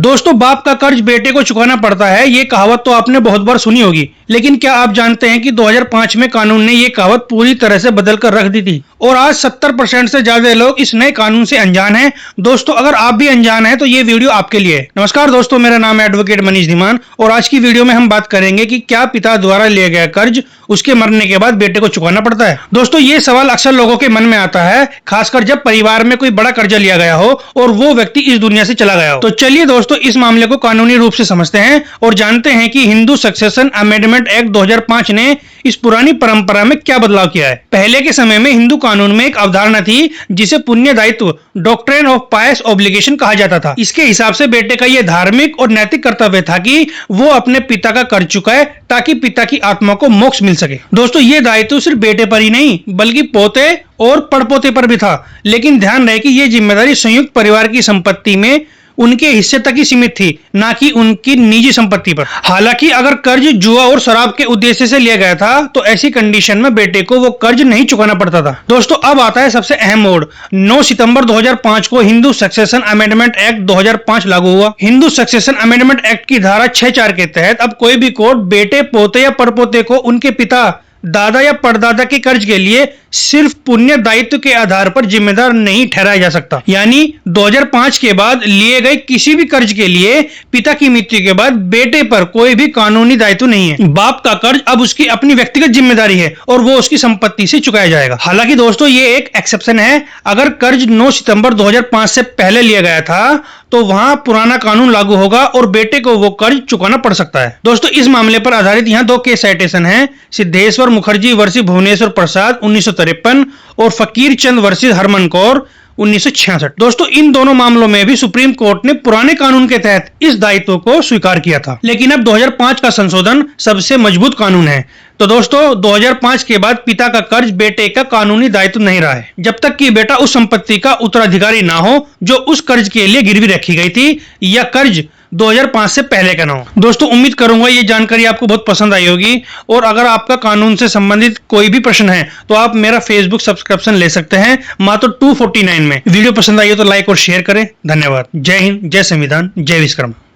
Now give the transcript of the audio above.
दोस्तों, बाप का कर्ज बेटे को चुकाना पड़ता है, ये कहावत तो आपने बहुत बार सुनी होगी। लेकिन क्या आप जानते हैं कि 2005 में कानून ने ये कहावत पूरी तरह से बदल कर रख दी थी और आज 70% से ज्यादा लोग इस नए कानून से अनजान हैं। दोस्तों, अगर आप भी अनजान हैं तो ये वीडियो आपके लिए है। नमस्कार दोस्तों, मेरा नाम है एडवोकेट मनीष धीमान और आज की वीडियो में हम बात करेंगे कि क्या पिता द्वारा लिया गया कर्ज उसके मरने के बाद बेटे को चुकाना पड़ता है। दोस्तों, ये सवाल अक्सर लोगों के मन में आता है, खासकर जब परिवार में कोई बड़ा कर्जा लिया गया हो और वो व्यक्ति इस दुनिया से चला गया हो। तो चलिए दोस्तों, इस मामले को कानूनी रूप से समझते हैं और जानते हैं कि हिंदू सक्सेशन अमेंडमेंट एक्ट 2005 ने इस पुरानी परंपरा में क्या बदलाव किया है। पहले के समय में हिंदू कानून में एक अवधारणा थी जिसे पुण्य दायित्व, डॉक्ट्रिन ऑफ पायस ऑब्लिगेशन कहा जाता था। इसके हिसाब से बेटे का यह धार्मिक और नैतिक कर्तव्य था कि वो अपने पिता का कर्ज चुकाए ताकि पिता की आत्मा को मोक्ष मिल सके। दोस्तों, ये दायित्व सिर्फ बेटे पर ही नहीं बल्कि पोते और पड़पोते पर भी था। लेकिन ध्यान रहे कि यह जिम्मेदारी संयुक्त परिवार की संपत्ति में उनके हिस्से तक ही सीमित थी, ना कि उनकी निजी संपत्ति पर। हालांकि अगर कर्ज जुआ और शराब के उद्देश्य से लिया गया था तो ऐसी कंडीशन में बेटे को वो कर्ज नहीं चुकाना पड़ता था। दोस्तों, अब आता है सबसे अहम मोड़। 9 सितंबर 2005 को हिंदू सक्सेशन अमेंडमेंट एक्ट 2005 लागू हुआ। हिंदू सक्सेशन अमेंडमेंट एक्ट की धारा 6(4) के तहत अब कोई भी कोर्ट बेटे, पोते या पड़पोते को उनके पिता, दादा या परदादा के कर्ज के लिए सिर्फ पुण्य दायित्व के आधार पर जिम्मेदार नहीं ठहराया जा सकता। यानी 2005 के बाद लिए गए किसी भी कर्ज के लिए पिता की मृत्यु के बाद बेटे पर कोई भी कानूनी दायित्व नहीं है। बाप का कर्ज अब उसकी अपनी व्यक्तिगत जिम्मेदारी है और वो उसकी संपत्ति से चुकाया जाएगा। हालांकि दोस्तों, ये एक एक्सेप्शन है। अगर कर्ज 9 सितंबर 2005 से पहले लिया गया था तो वहां पुराना कानून लागू होगा और बेटे को वो कर्ज चुकाना पड़ सकता है। दोस्तों, इस मामले पर आधारित यहाँ 2 केस साइटेशन हैं। सिद्धेश्वर मुखर्जी वर्सेस भुवनेश्वर प्रसाद 1953 और फकीर चंद वर्सेस हरमन कौर 1966। दोस्तों, इन दोनों मामलों में भी सुप्रीम कोर्ट ने पुराने कानून के तहत इस दायित्व को स्वीकार किया था। लेकिन अब 2005 का संशोधन सबसे मजबूत कानून है। तो दोस्तों, 2005 के बाद पिता का कर्ज बेटे का कानूनी दायित्व नहीं रहा है, जब तक कि बेटा उस संपत्ति का उत्तराधिकारी ना हो जो उस कर्ज के लिए गिरवी रखी गई थी या कर्ज 2005 से पहले का ना हो। दोस्तों, उम्मीद करूंगा ये जानकारी आपको बहुत पसंद आई होगी और अगर आपका कानून से संबंधित कोई भी प्रश्न है तो आप मेरा फेसबुक सब्सक्रिप्शन ले सकते हैं मात्र 249 में। वीडियो पसंद आई हो तो लाइक और शेयर करें। धन्यवाद। जय हिंद, जय संविधान, जय विश्वकर्मा।